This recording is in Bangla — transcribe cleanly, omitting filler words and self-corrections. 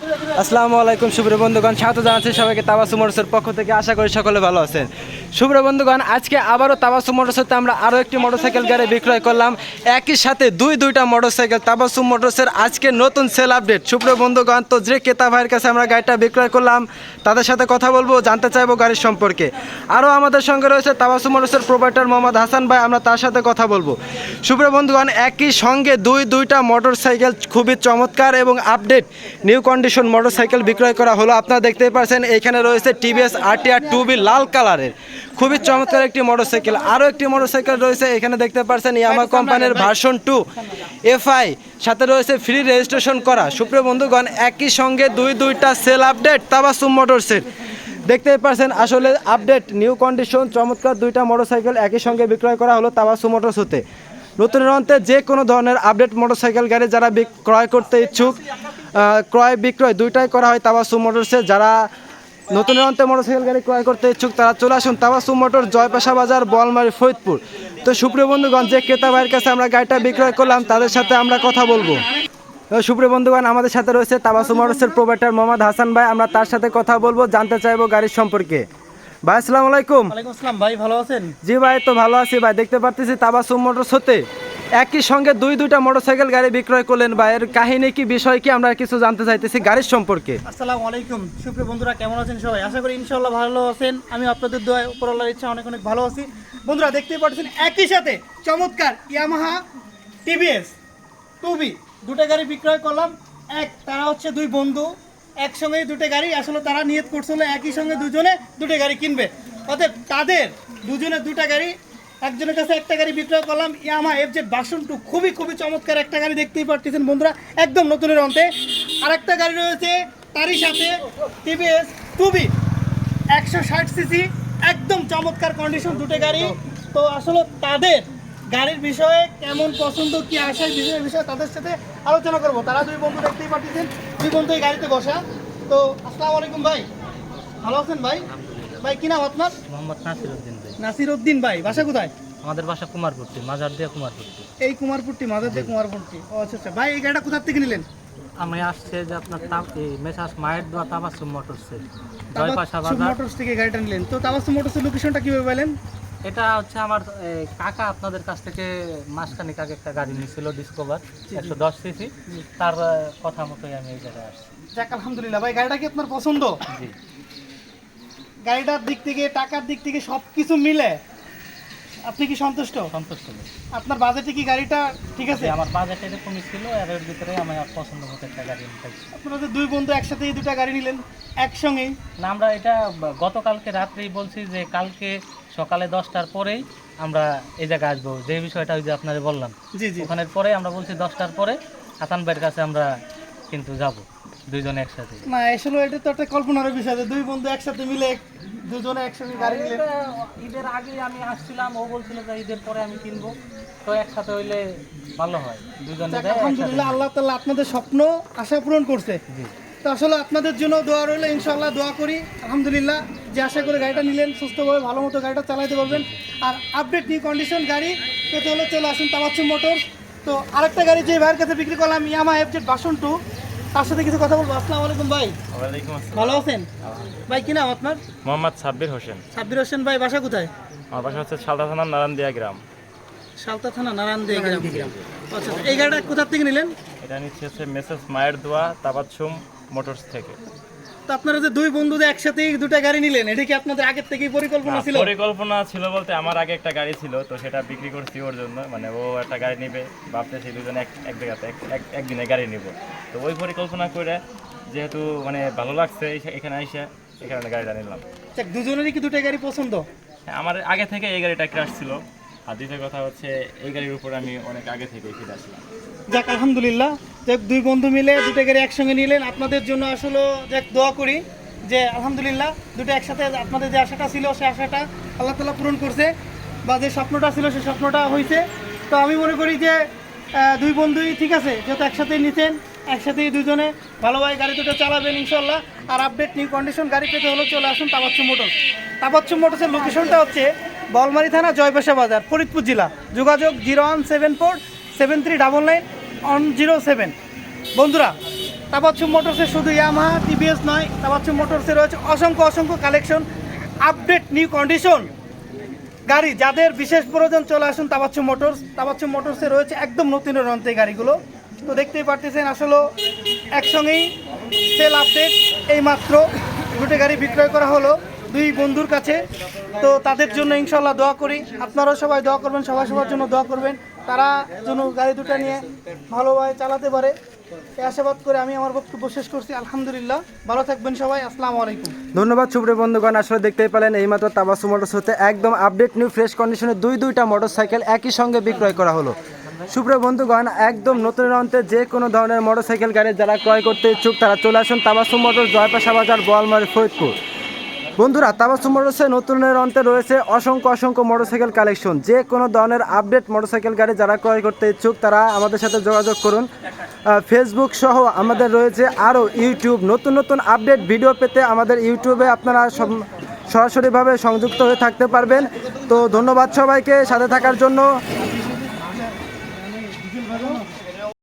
আসসালামু আলাইকুম সুপ্রিয় বন্ধুগণ, স্বাগত জানাচ্ছি সবাইকে তাবাসসুম মোটরসের পক্ষ থেকে। আশা করি সকলে ভালো আছেন। সুপ্রিয় বন্ধুগণ, আজকে আবারও তাবাসসুম মোটরসে আমরা আরও একটি মোটরসাইকেল গাড়ি বিক্রয় করলাম। একই সাথে দুইটা মোটরসাইকেল তাবাসসুম মোটরসের আজকে নতুন সেল আপডেট। সুপ্রিয় বন্ধুগণ, তো যে ক্রেতা ভাইয়ের কাছে আমরা গাড়িটা বিক্রয় করলাম তাদের সাথে কথা বলবো, জানতে চাইবো গাড়ির সম্পর্কে। আরও আমাদের সঙ্গে রয়েছে তাবাসসুম মোটরসের প্রোপাইটার মোহাম্মদ হাসান ভাই, আমরা তার সাথে কথা বলবো। সুপ্রিয় বন্ধুগণ, একই সঙ্গে দুইটা মোটরসাইকেল খুবই চমৎকার এবং আপডেট নিউ কন্ডিশন মোটরসাইকেল বিক্রয় করা হলো। আপনারা দেখতেই পাচ্ছেন এখানে রয়েছে টিভিএস RTR 2B লাল কালারের খুবই চমৎকার একটি মোটরসাইকেল। আরও একটি মোটরসাইকেল রয়েছে এখানে দেখতে পাচ্ছেন ইয়ামাহা কোম্পানির ভার্সন 2 FI, সাথে রয়েছে ফ্রি রেজিস্ট্রেশন করা। সুপ্রিয় বন্ধুগণ, একই সঙ্গে দুইটা সেল আপডেট তাবাসসুম মোটরসের দেখতেই পাচ্ছেন। আসলে আপডেট নিউ কন্ডিশন চমৎকার দুইটা মোটরসাইকেল একই সঙ্গে বিক্রয় করা হলো তাবাসসুম মোটরস হতে। নতুনের অন্তে যে কোনো ধরনের আপডেট মোটরসাইকেল গাড়ি যারা ক্রয় করতে ইচ্ছুক, ক্রয় বিক্রয় দুইটাই করা হয় তাবাসসুম মোটরসে। যারা নতুনের অন্তে মোটরসাইকেল গাড়ি ক্রয় করতে ইচ্ছুক তারা চলে আসুন তাবাসসুম মোটর, জয়পাশা বাজার, বলমারী, ফরিদপুর। তো সুপ্রিয় বন্ধুগণ, যে ক্রেতা ভাইয়ের কাছে আমরা গাড়িটা বিক্রয় করলাম তাদের সাথে আমরা কথা বলবো। সুপ্রিয় বন্ধুগণ, আমাদের সাথে রয়েছে তাবাসসুম মোটরসের প্রোপাইটার মোহাম্মদ হাসান ভাই, আমরা তার সাথে কথা বলবো, জানতে চাইবো গাড়ির সম্পর্কে। ভাই আসসালামু আলাইকুম। ওয়ালাইকুম আসসালাম ভাই, ভালো আছেন? জি ভাই, তো ভালো আছি ভাই। দেখতে পারতেছি তাবাসসুম মোটরস হতে একই সঙ্গে দুইটা মোটরসাইকেল গাড়ি বিক্রয় করলেন ভাই, এর কাহিনী কি, বিষয় কি, আমরা কিছু জানতে চাইতেছি গাড়ির সম্পর্কে। আসসালামু আলাইকুম সুপ্রিয় বন্ধুরা, কেমন আছেন সবাই? আশা করি ইনশাআল্লাহ ভালো আছেন। আমি আপনাদের দোয়ায় উপরওয়ালার ইচ্ছা অনেক ভালো আছি। বন্ধুরা দেখতেই পাচ্ছেন একই সাথে চমৎকার ইয়ামাহা টিভিএস 2B দুটো গাড়ি বিক্রয় করলাম। তারা হচ্ছে দুই বন্ধু, একসঙ্গে দুটো গাড়ি, আসলে তারা নিয়ত করছিল একই সঙ্গে দুজনে দুটো গাড়ি কিনবে। অতএব তাদের দুজনে দুটো গাড়ি, একজনের কাছে একটা গাড়ি বিক্রয় করলাম ইয়ামাহা FZ ভার্সন 2, খুবই চমৎকার একটা গাড়ি দেখতেই পাচ্ছেন বন্ধুরা, একদম নতুনের অন্তে। আরেকটা গাড়ি রয়েছে তারই সাথে টিভিএস 2B 160cc, একদম চমৎকার কন্ডিশন দুটো গাড়ি। তো আসলে তাদের গাড়ির বিষয়ে কেমন পছন্দ, কি আসার বিষয়ে তাদের সাথে আলোচনা করব। তারা দুই বন্ধু দেখতেই পাচ্ছেন, দুই বন্ধু এই গাড়িতে বসা। তো আসসালামু আলাইকুম ভাই, ভালো আছেন ভাই? ভাই কি নাম আপনার? মোহাম্মদ নাসিরউদ্দিন ভাই। নাসিরউদ্দিন ভাই, বাসা কোথায়? আমাদের বাসা কুমারপুরটি, মাজার দিয়ে কুমারপুরটি। এই কুমারপুরটি, মাজার দিয়ে কুমারপুরটি। ও আচ্ছা আচ্ছা ভাই, এই গাড়িটা কোথা থেকে নিলেন? আমি আসছে যে আপনার মেসাস মায়ের দোয়া তাবাসসুম মোটরসে, জয়পাশা বাজার মোটরস থেকে গাড়িটা নিলেন। তো তাবাসসুম মোটরসের লোকেশনটা কিভাবে পেলেন? এটা হচ্ছে আমার কাকা আপনাদের কাছ থেকে মাসখানেক আগে একটা গাড়ি নিয়েছিল, ডিসকভার 110cc, তার কথা মতোই আমি এই জায়গায় আসছি। যাক আলহামদুলিল্লাহ। ভাই গাড়িটা কি আপনার পছন্দ? জি, গাড়িটার দিক থেকে, টাকার দিক থেকে সব কিছু মিলে আপনি কি সন্তুষ্ট? সন্তুষ্ট নেই। আপনার বাজেটে কি গাড়িটা ঠিক আছে? আমার বাজেট এরকমই ছিল, এর ভিতরে আমার পছন্দ মতো একটা গাড়ি নিতেছি। আপনারা যে দুই বন্ধু একসাথে এই দুটা গাড়ি নিলেন একসঙ্গেই? না, আমরা এটা গতকালকে রাত্রেই বলছি যে কালকে সকালে 10টার পরেই আমরা এই জায়গায় আসবো, যে বিষয়টা ওই যে আপনাদের বললাম। জি জি। ওখানের পরে আমরা বলছি 10টার পরে হাসান ভাইয়ের কাছে আমরা কিন্তু যাব দুইজনে একসাথে। না আসলে এটা তো একটা কল্পনার বিষয় যে দুই বন্ধু একসাথে মিলে দুজনে একসঙ্গে গাড়ি নিলেন। ঈদের আগে আমি আসছিলাম, ও বলছিল যে ঈদের পরে আমি কিনবো, তো একসাথে হইলে ভালো হয়, দুজনে যাক, যাই আলহামদুলিল্লাহ, আল্লাহ তাআলা আপনাদের স্বপ্ন আশা পূরণ করছে। জি। তো আসলে আপনাদের জন্য দোয়া রইলে, ইনশাআল্লাহ দোয়া করি আলহামদুলিল্লাহ যে আশা করে গাড়িটা নিলেন সুস্থভাবে ভালো মতো গাড়িটা চালাতে পারবেন। আর আপডেট নিউ কন্ডিশন গাড়ি পেতে হলে চলে আসুন তাবাসসুম মোটর। তো আরেকটা গাড়ি যে ভাইয়ের কাছে বিক্রি করলাম ইয়ামাহা FZ ভার্সন 2, তার সাথে কিছু কথা বলবো। আসসালামু আলাইকুম ভাই। ওয়ালাইকুম আসসালাম। ভালো আছেন? ভাই কি নাম আপনার? মোহাম্মদ সাব্বির হোসেন। সাব্বির হোসেন ভাই, বাসা কোথায়? আমার বাসা হচ্ছে সালদা থানা নারায়ণদিয়া গ্রাম। সালতা থানা নারায়ণদিয়া গ্রাম। আচ্ছা, এই গাড়িটা কোথা থেকে নিলেন? এটা নিচ্ছে হচ্ছে মেসেস মায়ের দোয়া তাবাসসুম মোটরস থেকে। তো আপনারা যে দুই বন্ধু যে একসাথে দুটা গাড়ি নিলেন, এটা কি আপনাদের আগের থেকেই পরিকল্পনা ছিল? পরিকল্পনা ছিল বলতে আমার আগে একটা গাড়ি ছিল, তো সেটা বিক্রি করছি ওর জন্য, মানে ও একটা গাড়ি নিবে, ভাবতেছি দুজনে এক জায়গাতে একদিনে গাড়ি নিব। তো ওই পরিকল্পনা করে যেহেতু মানে ভালো লাগছে এখানে আইসা এখানে গাড়িটা নিলাম। দুজনেরই কি দুটা গাড়ি পছন্দ? আমার আগে থেকে এই গাড়িটা ক্রাশ ছিল, আর দ্বিতীয় কথা হচ্ছে এই গাড়ির উপর আমি অনেক আগে থেকে ফিরে আসলাম। যাক আলহামদুলিল্লাহ, যাক দুই বন্ধু মিলে দুটো গাড়ি একসঙ্গে নিলেন। আপনাদের জন্য আসলে যাক দোয়া করি যে আলহামদুলিল্লাহ দুটো একসাথে আপনাদের যে আশাটা ছিল সেই আশাটা আল্লাহ তাআলা পূরণ করছে, বা যে স্বপ্নটা ছিল সেই স্বপ্নটা হয়েছে। তো আমি মনে করি যে দুই বন্ধুই ঠিক আছে, যেহেতু একসাথেই নিতেন, একসাথেই দুজনে ভালোভাবে গাড়ি দুটো চালাবেন ইনশাল্লাহ। আর আপডেট নিউ কন্ডিশন গাড়ি পেতে হলে চলে আসুন তাবাসসুম মোটরস। তাবাসসুম মোটরসের লোকেশনটা হচ্ছে বলমারী থানা, জয়পাশা বাজার, ফরিদপুর জেলা। যোগাযোগ 017473999107। বন্ধুরা তাবাচ্চুম মোটরসে শুধু ইয়ামাহা টিভিএস নয়, তাবাচ্চুম মোটরসে রয়েছে অসংখ্য কালেকশন, আপডেট নিউ কন্ডিশন গাড়ি। যাদের বিশেষ প্রয়োজন চলে আসুন তাবাচ্চুম মোটরসে রয়েছে একদম নতুনের অন্তে গাড়িগুলো। তো দেখতেই পারতেছেন আসলে একসঙ্গেই সেল আপডেট এই মাত্র দুটো গাড়ি বিক্রয় করা হলো দুই বন্ধুর কাছে। তো তাদের জন্য ইনশাল্লাহ দোয়া করি, আপনারাও সবাই দোয়া করবেন, সবার জন্য দোয়া করবেন, তারা যেন গাড়ি দুটো নিয়ে ভালোভাবে চালাতে পারে। এই আশাবাদ করে আমি আমার বক্তব্য শেষ করছি। আলহামদুলিল্লাহ, ভালো থাকবেন সবাই, আসসালামু আলাইকুম। ধন্যবাদ সুপ্রিয় বন্ধুগণ, আসলে দেখতেই পেলেন এইমাত্র তাবাসসুম মোটরস হতে একদম আপডেট নিউ ফ্রেশ কন্ডিশনে দুইটা মোটরসাইকেল একই সঙ্গে বিক্রয় করা হলো। সুপ্রিয় বন্ধুগণ, একদম নতুন অন্তে যে কোনো ধরনের মোটরসাইকেল গাড়ি যারা ক্রয় করতে ইচ্ছুক তারা চলে আসুন তাবাসসুম মোটরস, জয়পাশা বাজার, বোয়ালমারী, ফরিদপুর। বন্ধুরা, তাবাসসুম মোটরসে নতুনের অন্তে রয়েছে অসংখ্য মোটরসাইকেল কালেকশন। যে কোনো ধরনের আপডেট মোটরসাইকেল গাড়ি যারা ক্রয় করতে ইচ্ছুক তারা আমাদের সাথে যোগাযোগ করুন। ফেসবুক সহ আমাদের রয়েছে আরও ইউটিউব, নতুন আপডেট ভিডিও পেতে আমাদের ইউটিউবে আপনারা সরাসরিভাবে সংযুক্ত হয়ে থাকতে পারবেন। তো ধন্যবাদ সবাইকে সাথে থাকার জন্য।